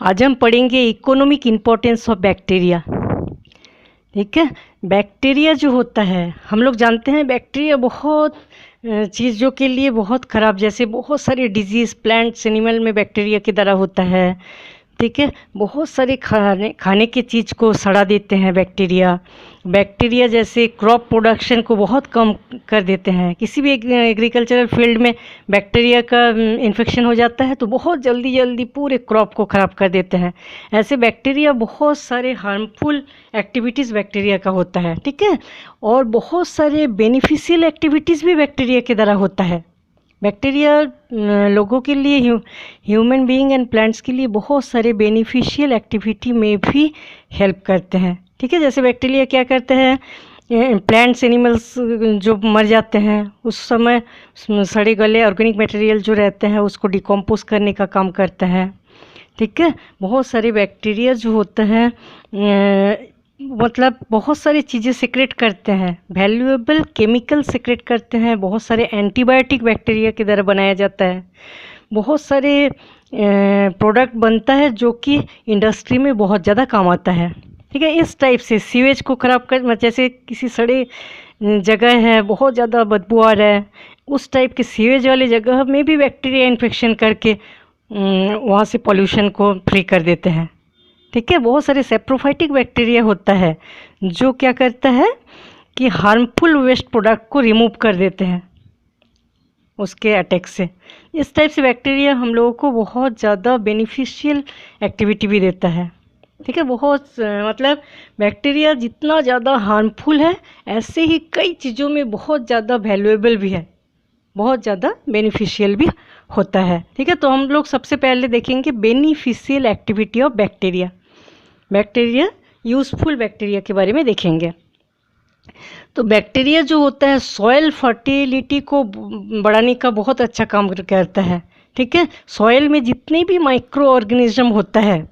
आज हम पढ़ेंगे इकोनॉमिक इम्पोर्टेंस ऑफ बैक्टीरिया। ठीक है, बैक्टीरिया जो होता है हम लोग जानते हैं बैक्टीरिया बहुत चीज़ों के लिए बहुत ख़राब, जैसे बहुत सारे डिजीज़ प्लांट्स एनिमल में बैक्टीरिया की तरह होता है। ठीक है, बहुत सारे खाने की चीज़ को सड़ा देते हैं बैक्टीरिया। बैक्टीरिया जैसे क्रॉप प्रोडक्शन को बहुत कम कर देते हैं। किसी भी एग्रीकल्चरल फील्ड में बैक्टीरिया का इन्फेक्शन हो जाता है तो बहुत जल्दी पूरे क्रॉप को ख़राब कर देते हैं। ऐसे बैक्टीरिया बहुत सारे हार्मफुल एक्टिविटीज़ बैक्टीरिया का होता है। ठीक है, और बहुत सारे बेनिफिशियल एक्टिविटीज़ भी बैक्टीरिया की तरह होता है। बैक्टीरिया लोगों के लिए ह्यूमन बीइंग एंड प्लांट्स के लिए बहुत सारे बेनिफिशियल एक्टिविटी में भी हेल्प करते हैं। ठीक है, जैसे बैक्टीरिया क्या करते हैं, प्लांट्स एनिमल्स जो मर जाते हैं उस समय सड़े गले ऑर्गेनिक मटेरियल जो रहते हैं उसको डिकम्पोज करने का काम करता है। ठीक है, बहुत सारे बैक्टीरिया जो होते हैं मतलब बहुत सारी चीज़ें सिक्रेट करते हैं, वैल्यूएबल केमिकल सिक्रेट करते हैं। बहुत सारे एंटीबायोटिक बैक्टीरिया की तरह बनाया जाता है। बहुत सारे प्रोडक्ट बनता है जो कि इंडस्ट्री में बहुत ज़्यादा काम आता है। ठीक है, इस टाइप से सीवेज को ख़राब कर, जैसे किसी सड़े जगह है बहुत ज़्यादा बदबू आ रहा है, उस टाइप के सीवेज वाले जगह में भी बैक्टीरिया इन्फेक्शन करके वहाँ से पॉल्यूशन को फ्री कर देते हैं। ठीक है, बहुत सारे सेप्रोफाइटिक बैक्टीरिया होता है जो क्या करता है कि हार्मफुल वेस्ट प्रोडक्ट को रिमूव कर देते हैं उसके अटैक से। इस टाइप से बैक्टीरिया हम लोगों को बहुत ज़्यादा बेनिफिशियल एक्टिविटी भी देता है। ठीक है, बहुत मतलब बैक्टीरिया जितना ज़्यादा हार्मफुल है ऐसे ही कई चीज़ों में बहुत ज़्यादा वैल्यूएबल भी है, बहुत ज़्यादा बेनिफिशियल भी होता है। ठीक है, तो हम लोग सबसे पहले देखेंगे beneficial activity of bacteria. Bacteria useful bacteria के बारे में देखेंगे। तो बैक्टीरिया जो होता है सॉइल फर्टिलिटी को बढ़ाने का बहुत अच्छा काम करता है। ठीक है, सॉइल में जितने भी माइक्रो ऑर्गेनिज्म होता है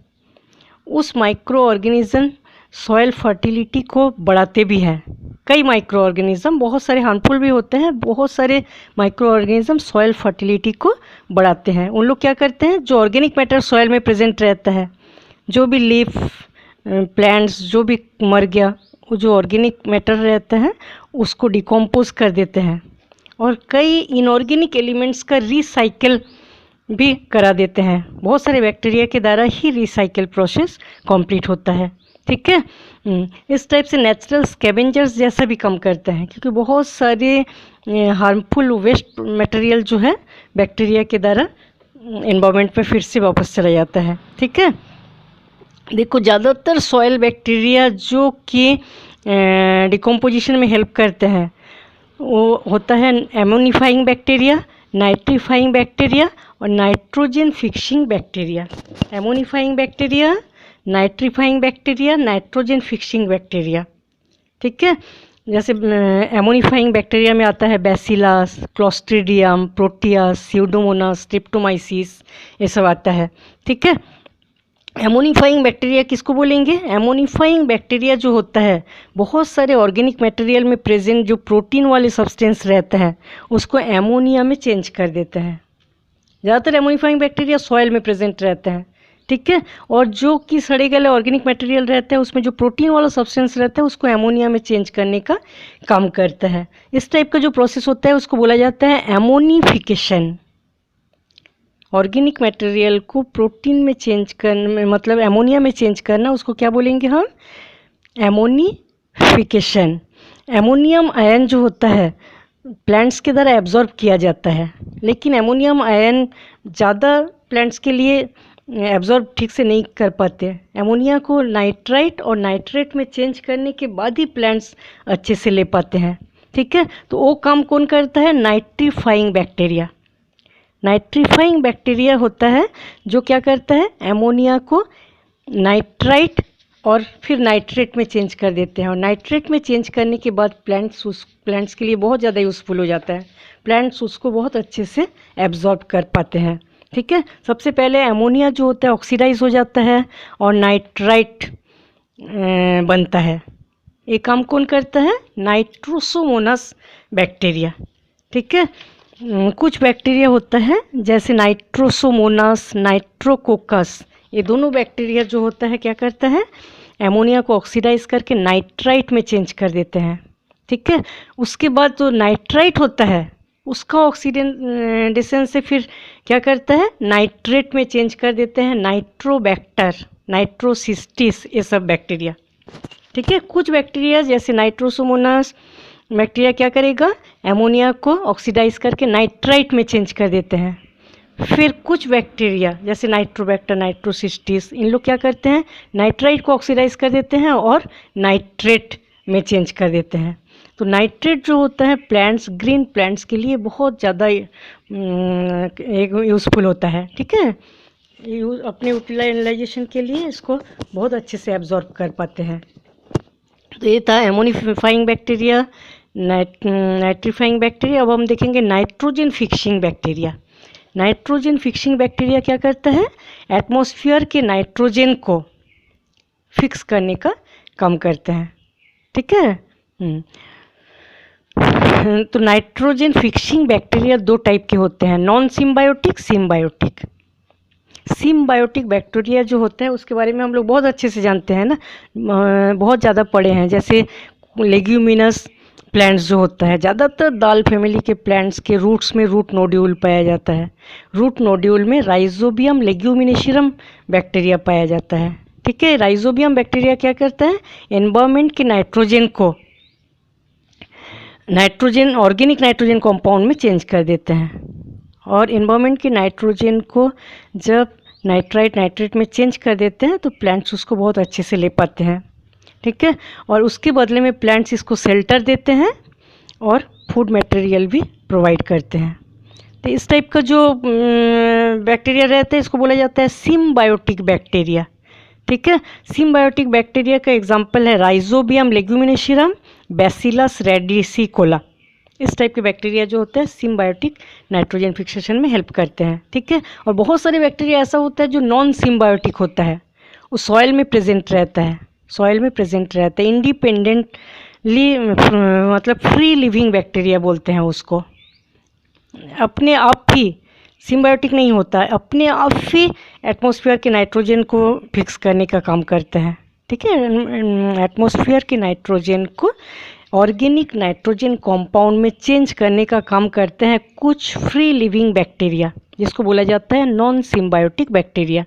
उस माइक्रो ऑर्गेनिज्म सॉइल फर्टिलिटी को बढ़ाते भी हैं। कई माइक्रो ऑर्गेनिज्म, बहुत सारे हार्मफुल भी होते हैं, बहुत सारे माइक्रो ऑर्गेनिज्म सॉइल फर्टिलिटी को बढ़ाते हैं। उन लोग क्या करते हैं, जो ऑर्गेनिक मैटर सॉइल में प्रेजेंट रहता है, जो भी लीफ प्लांट्स जो भी मर गया, वो जो ऑर्गेनिक मैटर रहता है उसको डिकम्पोज कर देते हैं और कई इनऑर्गेनिक एलिमेंट्स का रिसाइकिल भी करा देते हैं। बहुत सारे बैक्टीरिया के द्वारा ही रिसाइकिल प्रोसेस कंप्लीट होता है। ठीक है, इस टाइप से नेचुरल स्कैवेंजर्स जैसा भी काम करते हैं, क्योंकि बहुत सारे हार्मफुल वेस्ट मटेरियल जो है बैक्टीरिया के द्वारा एनवायरनमेंट में फिर से वापस चला जाता है। ठीक है, देखो ज़्यादातर सॉइल बैक्टीरिया जो कि डिकम्पोजिशन में हेल्प करते हैं वो होता है एमोनिफाइंग बैक्टीरिया, नाइट्रीफाइंग बैक्टीरिया और nitrogen fixing bacteria. Ammonifying bacteria, nitrifying bacteria, nitrogen fixing bacteria. ठीक है, जैसे एमोनिफाइंग बैक्टीरिया में आता है Bacillus, Clostridium, Proteus, Pseudomonas, Streptomyces, ये सब आता है। ठीक है, एमोनिफाइंग बैक्टीरिया किसको बोलेंगे, एमोनिफाइंग बैक्टीरिया जो होता है बहुत सारे ऑर्गेनिक मटेरियल में प्रेजेंट जो प्रोटीन वाले सब्सटेंस रहता है उसको एमोनिया में चेंज कर देते हैं। ज़्यादातर एमोनिफाइंग बैक्टीरिया सॉइल में प्रेजेंट रहते हैं। ठीक है, और जो कि सड़े गले ऑर्गेनिक मटेरियल रहता है उसमें जो प्रोटीन वाला सब्सटेंस रहता है उसको एमोनिया में चेंज करने का काम करता है। इस टाइप का जो प्रोसेस होता है उसको बोला जाता है एमोनिफिकेशन। ऑर्गेनिक मटेरियल को प्रोटीन में चेंज करने मतलब एमोनिया में चेंज करना, उसको क्या बोलेंगे हम, एमोनिफिकेशन। एमोनियम आयन जो होता है प्लांट्स के द्वारा एब्जॉर्ब किया जाता है, लेकिन एमोनियम आयन ज़्यादा प्लांट्स के लिए एब्जॉर्ब ठीक से नहीं कर पाते। एमोनिया को नाइट्राइट और नाइट्रेट में चेंज करने के बाद ही प्लांट्स अच्छे से ले पाते हैं। ठीक है, तो वो काम कौन करता है, नाइट्रीफाइंग बैक्टीरिया। नाइट्रीफाइंग बैक्टीरिया होता है जो क्या करता है, एमोनिया को नाइट्राइट और फिर नाइट्रेट में चेंज कर देते हैं, और नाइट्रेट में चेंज करने के बाद प्लांट्स के लिए बहुत ज़्यादा यूज़फुल हो जाता है। प्लांट्स उसको बहुत अच्छे से एब्जॉर्ब कर पाते हैं। ठीक है, सबसे पहले एमोनिया जो होता है ऑक्सीडाइज हो जाता है और नाइट्राइट बनता है। ये काम कौन करता है, नाइट्रोसोमोनास बैक्टीरिया। ठीक है, कुछ बैक्टीरिया होता है जैसे नाइट्रोसोमोनास, नाइट्रोकोकस, ये दोनों बैक्टीरिया जो होता है क्या करता है, एमोनिया को ऑक्सीडाइज करके नाइट्राइट में चेंज कर देते हैं। ठीक है, उसके बाद जो नाइट्राइट होता है उसका ऑक्सीडेशन से फिर क्या करता है, नाइट्रेट में चेंज कर देते हैं, नाइट्रोबैक्टर, नाइट्रोसिस्टिस, ये सब बैक्टीरिया। ठीक है, कुछ बैक्टीरिया जैसे नाइट्रोसोमोनास बैक्टीरिया क्या करेगा, एमोनिया को ऑक्सीडाइज करके नाइट्राइट में चेंज कर देते हैं। फिर कुछ बैक्टीरिया जैसे नाइट्रोबैक्टर, नाइट्रोसिस्टिस, इन लोग क्या करते हैं, नाइट्राइट को ऑक्सीडाइज कर देते हैं और नाइट्रेट में चेंज कर देते हैं। तो नाइट्रेट जो होता है प्लांट्स, ग्रीन प्लांट्स के लिए बहुत ज़्यादा एक यूज़फुल होता है। ठीक है, अपने यूटिलाइजेशन के लिए इसको बहुत अच्छे से एब्जॉर्ब कर पाते हैं। तो ये था एमोनिफाइंग बैक्टीरिया, नाइट्रीफाइंग बैक्टीरिया। अब हम देखेंगे nitrogen fixing bacteria. Nitrogen fixing bacteria क्या करता है, एटमॉस्फेयर के नाइट्रोजन को फिक्स करने का काम करते हैं। ठीक है, तो नाइट्रोजन फिक्सिंग बैक्टीरिया दो टाइप के होते हैं, non symbiotic, symbiotic. Symbiotic bacteria जो होता है उसके बारे में हम लोग बहुत अच्छे से जानते हैं ना, बहुत ज़्यादा पढ़े हैं। जैसे लेग्यूमिनस प्लांट्स जो होता है, ज़्यादातर दाल फैमिली के प्लांट्स के रूट्स में रूट नोड्यूल पाया जाता है। रूट नोड्यूल में राइजोबियम लेग्यूमिनेशियम बैक्टीरिया पाया जाता है। ठीक है, राइजोबियम बैक्टीरिया क्या करता है, एनवायरनमेंट के नाइट्रोजन को नाइट्रोजन, ऑर्गेनिक नाइट्रोजन कंपाउंड में चेंज कर देते हैं। और एनवायरनमेंट के नाइट्रोजन को जब नाइट्राइट, नाइट्रेट में चेंज कर देते हैं तो प्लांट्स उसको बहुत अच्छे से ले पाते हैं। ठीक है, और उसके बदले में प्लांट्स इसको शेल्टर देते हैं और फूड मटेरियल भी प्रोवाइड करते हैं। तो इस टाइप का जो बैक्टीरिया रहता है इसको बोला जाता है सिम्बायोटिक बैक्टीरिया। ठीक है, सिम्बायोटिक बैक्टीरिया का एग्जांपल है राइजोबियम लेग्यूमिनेशियम, बैसिलस रेडिसिकोला। इस टाइप के बैक्टीरिया जो होते हैं सिम्बायोटिक नाइट्रोजन फिक्सेशन में हेल्प करते हैं। ठीक है, और बहुत सारे बैक्टीरिया ऐसा होता है जो नॉन सिम्बायोटिक होता है, वो सॉइल में प्रेजेंट रहता है, सॉइल में प्रेजेंट रहता है, इंडिपेंडेंटली, मतलब फ्री लिविंग बैक्टीरिया बोलते हैं उसको। अपने आप ही सिम्बायोटिक नहीं होता है, अपने आप ही एटमॉस्फेयर के नाइट्रोजन को फिक्स करने का काम करते हैं। ठीक है, एटमॉस्फेयर के नाइट्रोजन को ऑर्गेनिक नाइट्रोजन कंपाउंड में चेंज करने का काम करते हैं कुछ फ्री लिविंग बैक्टीरिया, जिसको बोला जाता है नॉन सिम्बायोटिक बैक्टीरिया।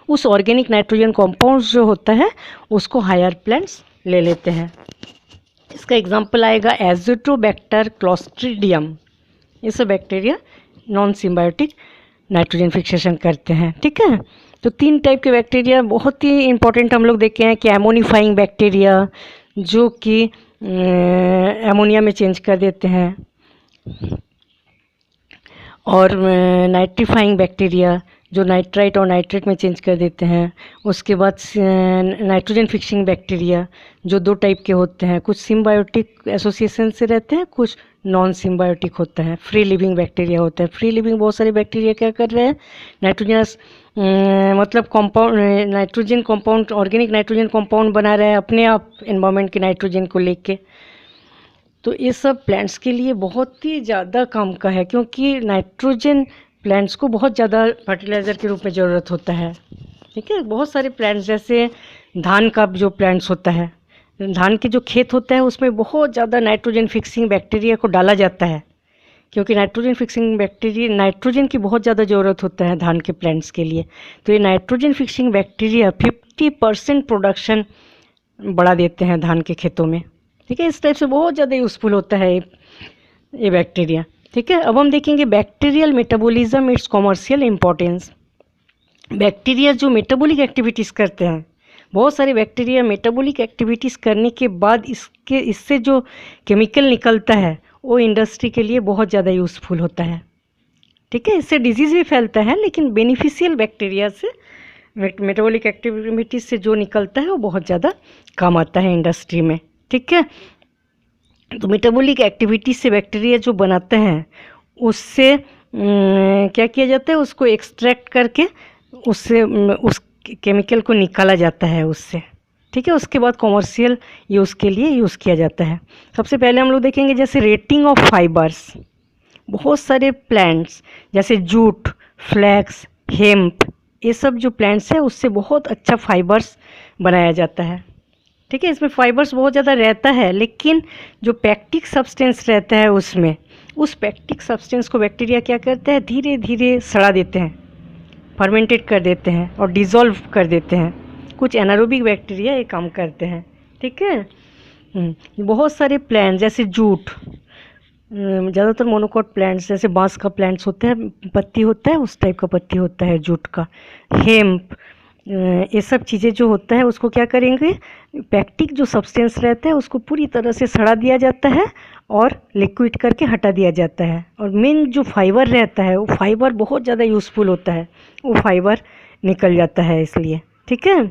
उस ऑर्गेनिक नाइट्रोजन कंपाउंड जो होता है उसको हायर प्लांट्स ले लेते हैं। इसका एग्जांपल आएगा एजोटोबैक्टर, क्लोस्ट्रीडियम। ये सब bacteria non symbiotic nitrogen fixation करते हैं। ठीक है, तो तीन टाइप के बैक्टीरिया बहुत ही इंपॉर्टेंट हम लोग देखे हैं कि एमोनिफाइंग बैक्टीरिया जो कि एमोनिया में चेंज कर देते हैं, और नाइट्रीफाइंग बैक्टीरिया जो नाइट्राइट और नाइट्रेट में चेंज कर देते हैं। उसके बाद नाइट्रोजन फिक्सिंग बैक्टीरिया जो दो टाइप के होते हैं, कुछ सिम्बायोटिक एसोसिएशन से रहते हैं, कुछ नॉन सिम्बायोटिक होता है, फ्री लिविंग बैक्टीरिया होता है। फ्री लिविंग बहुत सारे बैक्टीरिया क्या कर रहे हैं, नाइट्रोजनस मतलब compound, nitrogen compound, organic nitrogen compound बना रहे हैं अपने आप एनवायरनमेंट के नाइट्रोजन को लेके। तो ये सब प्लांट्स के लिए बहुत ही ज़्यादा काम का है, क्योंकि नाइट्रोजन प्लांट्स को बहुत ज़्यादा फर्टिलाइज़र के रूप में ज़रूरत होता है। ठीक है, बहुत सारे प्लांट्स जैसे धान का जो प्लांट्स होता है, धान के जो खेत होता है उसमें बहुत ज़्यादा नाइट्रोजन फिक्सिंग बैक्टीरिया को डाला जाता है, क्योंकि नाइट्रोजन फिक्सिंग बैक्टीरिया, नाइट्रोजन की बहुत ज़्यादा ज़रूरत होता है धान के प्लांट्स के लिए। तो ये नाइट्रोजन फिक्सिंग बैक्टीरिया 50% प्रोडक्शन बढ़ा देते हैं धान के खेतों में। ठीक है, इस टाइप से बहुत ज़्यादा यूज़फुल होता है ये बैक्टीरिया। ठीक है, अब हम देखेंगे bacterial metabolism, it's commercial importance. Bacteria जो मेटाबॉलिक एक्टिविटीज़ करते हैं, बहुत सारे बैक्टीरिया मेटाबॉलिक एक्टिविटीज़ करने के बाद इससे जो केमिकल निकलता है वो इंडस्ट्री के लिए बहुत ज़्यादा यूज़फुल होता है। ठीक है, इससे डिजीज़ भी फैलता है, लेकिन बेनिफिशियल बैक्टीरिया से, मेटाबॉलिक एक्टिविटीज़ से जो निकलता है वो बहुत ज़्यादा काम आता है इंडस्ट्री में। ठीक है, तो मेटाबॉलिक एक्टिविटी से बैक्टीरिया जो बनाते हैं उससे क्या किया जाता है, उसको एक्सट्रैक्ट करके उससे उस केमिकल को निकाला जाता है उससे। ठीक है, उसके बाद कॉमर्शियल यूज़ के लिए यूज़ किया जाता है। सबसे पहले हम लोग देखेंगे जैसे रेटिंग ऑफ फाइबर्स। बहुत सारे प्लांट्स जैसे जूट, फ्लैक्स, हेम्प, ये सब जो प्लांट्स है उससे बहुत अच्छा फाइबर्स बनाया जाता है। ठीक है, इसमें फाइबर्स बहुत ज़्यादा रहता है, लेकिन जो पैक्टिक सब्सटेंस रहता है उसमें, उस पैक्टिक सब्सटेंस को बैक्टीरिया क्या करते हैं, धीरे धीरे सड़ा देते हैं, फर्मेंटेड कर देते हैं और डिज़ोल्व कर देते हैं। कुछ एनारोबिक बैक्टीरिया ये काम करते हैं। ठीक है, बहुत सारे प्लांट जैसे जूट, ज़्यादातर मोनोकोट प्लांट्स जैसे बांस का प्लांट्स होता है, पत्ती होता है उस टाइप का पत्ती होता है जूट का, हेम्प, ये सब चीज़ें जो होता है उसको क्या करेंगे, पैक्टिक जो सब्सटेंस रहता है उसको पूरी तरह से सड़ा दिया जाता है और लिक्विड करके हटा दिया जाता है। और मेन जो फाइबर रहता है वो फाइबर बहुत ज़्यादा यूज़फुल होता है, वो फाइबर निकल जाता है इसलिए। ठीक है,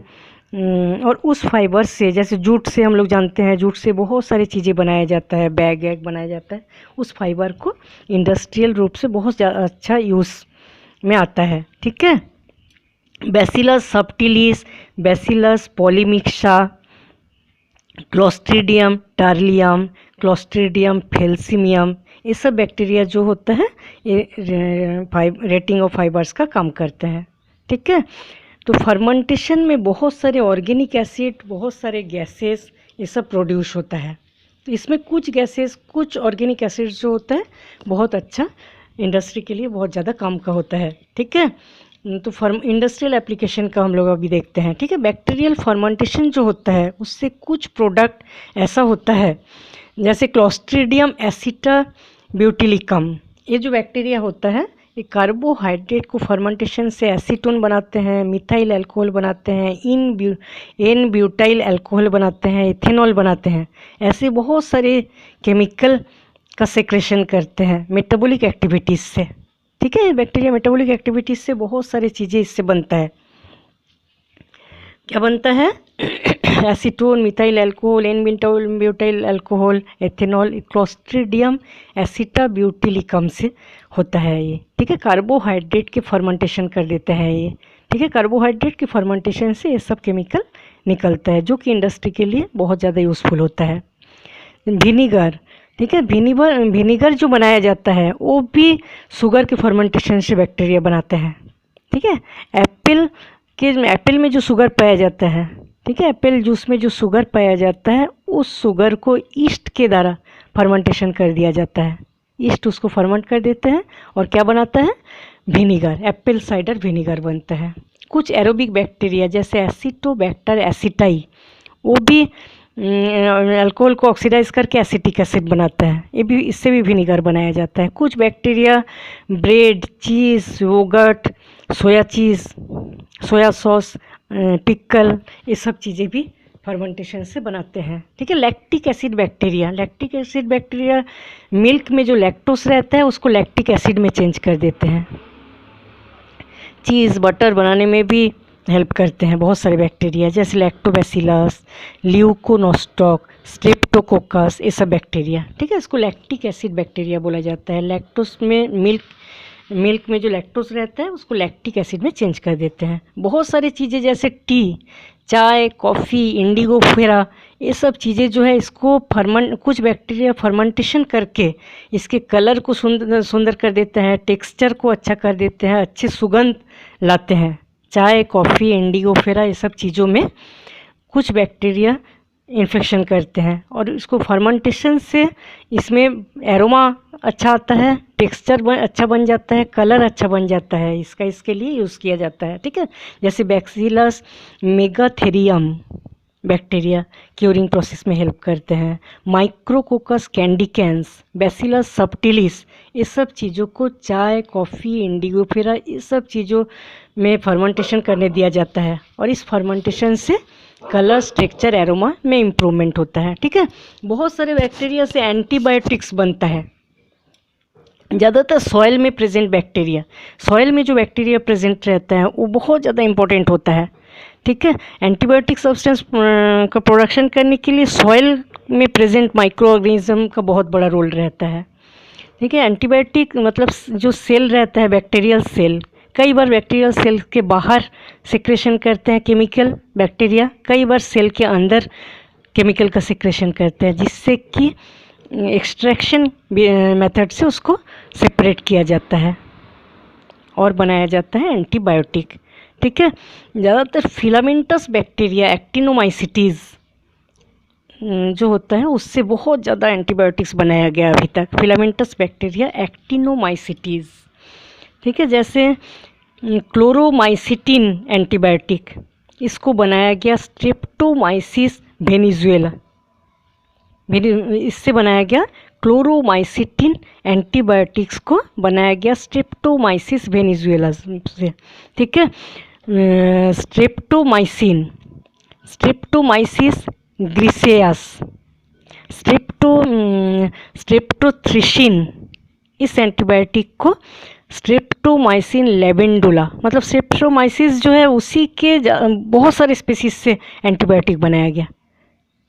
और उस फाइबर से, जैसे जूट से हम लोग जानते हैं, जूट से बहुत सारी चीज़ें बनाया जाता है, बैग वैग बनाया जाता है। उस फाइबर को इंडस्ट्रियल रूप से बहुत अच्छा यूज़ में आता है। ठीक है, Bacillus subtilis, Bacillus polymyxa, Clostridium टार्लियम, क्लोस्ट्रीडियम फेल्सिमियम, ये सब बैक्टीरिया जो होता है ये रेटिंग ऑफ फाइबर्स का काम करते हैं। ठीक है, तो फर्मेंटेशन में बहुत सारे ऑर्गेनिक एसिड, बहुत सारे गैसेस, ये सब प्रोड्यूस होता है। तो इसमें कुछ गैसेस, कुछ ऑर्गेनिक एसिड जो होता है बहुत अच्छा इंडस्ट्री के लिए बहुत ज़्यादा काम का होता है। ठीक है, तो इंडस्ट्रियल एप्लीकेशन का हम लोग अभी देखते हैं। ठीक है, बैक्टीरियल फर्मेंटेशन जो होता है उससे कुछ प्रोडक्ट ऐसा होता है, जैसे क्लोस्ट्रीडियम एसिटाब्यूटिलिकम, ये जो बैक्टीरिया होता है ये कार्बोहाइड्रेट को फर्मेंटेशन से एसीटोन बनाते हैं, मिथाइल अल्कोहल बनाते हैं, एन ब्यूटाइल अल्कोहल बनाते हैं, इथेनॉल बनाते हैं। ऐसे बहुत सारे केमिकल का सेक्रेशन करते हैं मेटाबॉलिक एक्टिविटीज़ से। ठीक है, बैक्टीरिया मेटाबॉलिक एक्टिविटीज़ से बहुत सारी चीज़ें इससे बनता है। क्या बनता है, acetone, methyl alcohol, N butyl alcohol, ethanol, Clostridium acetobutylicum से होता है ये। ठीक है, कार्बोहाइड्रेट के फर्मेंटेशन कर देता है ये। ठीक है, कार्बोहाइड्रेट के फर्मेंटेशन से ये सब केमिकल निकलता है, जो कि इंडस्ट्री के लिए बहुत ज़्यादा यूज़फुल होता है। विनीगर, ठीक है, विनीगर जो बनाया जाता है वो भी शुगर के फर्मेंटेशन से बैक्टीरिया बनाते हैं। ठीक है, एप्पल में जो शुगर पाया जाता है, ठीक है, एप्पल जूस में जो शुगर पाया जाता है उस शुगर को ईस्ट के द्वारा फर्मेंटेशन कर दिया जाता है। ईस्ट उसको फर्मेंट कर देते हैं और क्या बनाता है, विनीगर, एप्पल साइडर विनीगर बनता है। कुछ एरोबिक बैक्टीरिया जैसे एसिटोबैक्टर एसिटाई, वो भी अल्कोहल को ऑक्सीडाइज करके एसिटिक एसिड बनाता है, ये भी, इससे भी विनीगर बनाया जाता है। कुछ बैक्टीरिया ब्रेड, चीज़, योगर्ट, सोया चीज़, सोया सॉस, पिकल, ये सब चीज़ें भी फर्मेंटेशन से बनाते हैं। ठीक है, लैक्टिक एसिड बैक्टीरिया मिल्क में जो लैक्टोस रहता है उसको लैक्टिक एसिड में चेंज कर देते हैं। चीज़, बटर बनाने में भी हेल्प करते हैं बहुत सारे बैक्टीरिया, जैसे लैक्टोबैसिलस, ल्यूकोनोस्टॉक, स्ट्रेप्टोकोकस, ये सब बैक्टीरिया। ठीक है, इसको लैक्टिक एसिड बैक्टीरिया बोला जाता है। लैक्टोस में मिल्क में जो लैक्टोस रहता है उसको लैक्टिक एसिड में चेंज कर देते हैं। बहुत सारी चीज़ें जैसे टी, चाय, कॉफ़ी, इंडिगो फेरा, ये सब चीज़ें जो है इसको कुछ बैक्टीरिया फर्मेंटेशन करके इसके कलर को सुंदर कर देते हैं, टेक्सचर को अच्छा कर देते हैं, अच्छे सुगंध लाते हैं। चाय, कॉफ़ी, इंडिगो फेरा, ये सब चीज़ों में कुछ बैक्टीरिया इन्फेक्शन करते हैं और इसको फर्मेंटेशन से इसमें एरोमा अच्छा आता है, टेक्सचर अच्छा बन जाता है, कलर अच्छा बन जाता है, इसके लिए यूज़ किया जाता है। ठीक है, जैसे बैक्सीलस मेगाथेरियम बैक्टीरिया क्यूरिंग प्रोसेस में हेल्प करते हैं। माइक्रोकोकस कैंडिकेंस, बैसिलस सबटिलिस, ये सब चीज़ों को चाय, कॉफ़ी, इंडिगो फेरा, ये सब चीज़ों में फर्मेंटेशन करने दिया जाता है और इस फर्मेंटेशन से कलर, स्ट्रक्चर, एरोमा में इम्प्रूवमेंट होता है। ठीक है, बहुत सारे बैक्टीरिया से एंटीबायोटिक्स बनता है। ज़्यादातर सॉइल में प्रेजेंट बैक्टीरिया, सॉइल में जो बैक्टीरिया प्रेजेंट रहता है वो बहुत ज़्यादा इम्पोर्टेंट होता है। ठीक है, एंटीबायोटिक सब्सटेंस का प्रोडक्शन करने के लिए सॉइल में प्रेजेंट माइक्रो ऑर्गेनिज्म का बहुत बड़ा रोल रहता है। ठीक है, एंटीबायोटिक मतलब जो सेल रहता है बैक्टीरियल सेल, कई बार बैक्टीरियल सेल के बाहर सिक्रेशन करते हैं केमिकल बैक्टीरिया, कई बार सेल के अंदर केमिकल का सिक्रेशन करते हैं, जिससे कि एक्सट्रैक्शन मेथड से उसको सेपरेट किया जाता है और बनाया जाता है एंटीबायोटिक। ठीक है। ज़्यादातर फिलामेंटस बैक्टीरिया एक्टिनोमाइसिटीज़ जो होता है उससे बहुत ज़्यादा एंटीबायोटिक्स बनाया गया अभी तक, फिलामेंटस बैक्टीरिया एक्टिनोमाइसिटीज़, ठीक है। जैसे क्लोरोमाइसिटिन एंटीबायोटिक, इसको बनाया गया स्ट्रेप्टोमाइसिस वेनेजुएला, इससे बनाया गया क्लोरोमाइसिटिन एंटीबायोटिक्स को बनाया गया स्ट्रेप्टोमाइसिस वेनेजुएला से, ठीक है। स्ट्रेप्टोमाइसिस ग्रिसेयास, स्ट्रेप्टोथ्रिशिन, इस एंटीबायोटिक को स्ट्रेप्टोमाइसिन लेवेंडुला, मतलब स्ट्रेप्टोमाइसिस जो है उसी के बहुत सारे स्पीसीज से एंटीबायोटिक बनाया गया,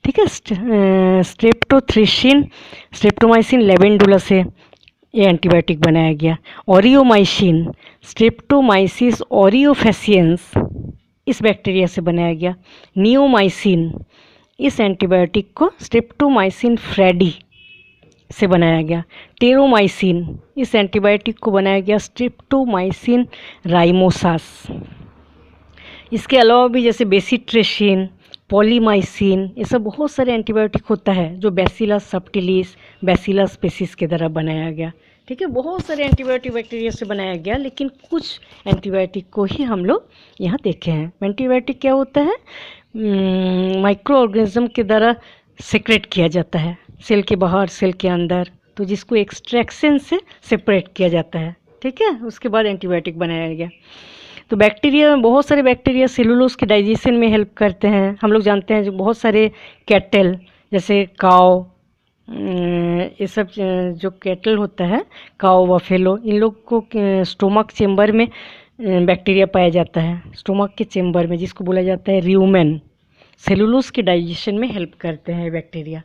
ठीक है। स्ट्रेप्टोमाइसिन लेवेंडुला से ये एंटीबायोटिक बनाया गया। ओरियोमाइसिन, स्ट्रेप्टोमाइसिस ओरियोफेसियंस, इस बैक्टीरिया से बनाया गया। नियोमाइसिन, इस एंटीबायोटिक को स्ट्रेप्टोमाइसिन फ्रेडी से बनाया गया। टेरोमाइसिन, इस एंटीबायोटिक को बनाया गया स्ट्रेप्टोमाइसिन राइमोसास। इसके अलावा भी जैसे बेसिट्रेशिन, पॉलीमाइसिन, ये सब बहुत सारे एंटीबायोटिक होता है जो बैसिलस सबटिलिस, बैसिलस स्पेसिस के द्वारा बनाया गया, ठीक है। बहुत सारे एंटीबायोटिक बैक्टीरिया से बनाया गया, लेकिन कुछ एंटीबायोटिक को ही हम लोग यहाँ देखे हैं। एंटीबायोटिक क्या होता है, माइक्रो ऑर्गेनिज्म के द्वारा सेक्रेट किया जाता है, सेल के बाहर सेल के अंदर, तो जिसको एक्सट्रैक्शन से सेपरेट किया जाता है, ठीक है। उसके बाद एंटीबायोटिक बनाया गया। तो बैक्टीरिया, बहुत सारे बैक्टीरिया सेलुलोज के डाइजेशन में हेल्प करते हैं। हम लोग जानते हैं जो बहुत सारे कैटल, जैसे काव, ये सब जो कैटल होता है, काव बफेलो, इन लोग को स्टोमक चेम्बर में बैक्टीरिया पाया जाता है, स्टोमक के चेम्बर में, जिसको बोला जाता है र्यूमेन। सेलुलोज के डाइजेशन में हेल्प करते हैं बैक्टीरिया,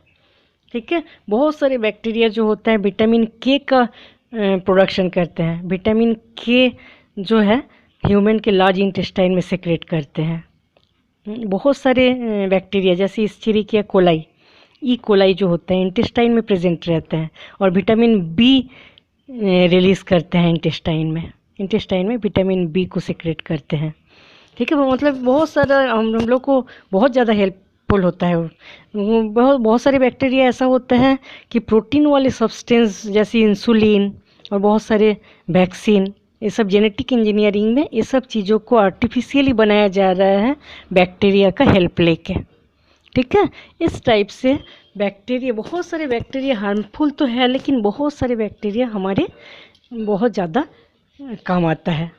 ठीक है। बहुत सारे बैक्टीरिया जो होता है विटामिन के का प्रोडक्शन करते हैं। विटामिन के जो है ह्यूमन के लार्ज इंटेस्टाइन में सेक्रेट करते हैं। बहुत सारे बैक्टीरिया जैसे इस्चेरिकिया कोलाई, ई कोलाई जो होता है इंटेस्टाइन में प्रेजेंट रहते हैं और विटामिन बी रिलीज़ करते हैं इंटेस्टाइन में विटामिन बी को सेक्रेट करते हैं, ठीक है। मतलब बहुत सारा हम लोग को बहुत ज़्यादा हेल्पफुल होता है। बहुत सारे बैक्टीरिया ऐसा होता है कि प्रोटीन वाले सब्सटेंस जैसे इंसुलिन और बहुत सारे वैक्सीन, ये सब जेनेटिक इंजीनियरिंग में ये सब चीज़ों को आर्टिफिशियली बनाया जा रहा है बैक्टीरिया का हेल्प लेके, ठीक है। इस टाइप से बैक्टीरिया, बहुत सारे बैक्टीरिया हार्मफुल तो है, लेकिन बहुत सारे बैक्टीरिया हमारे बहुत ज़्यादा काम आता है।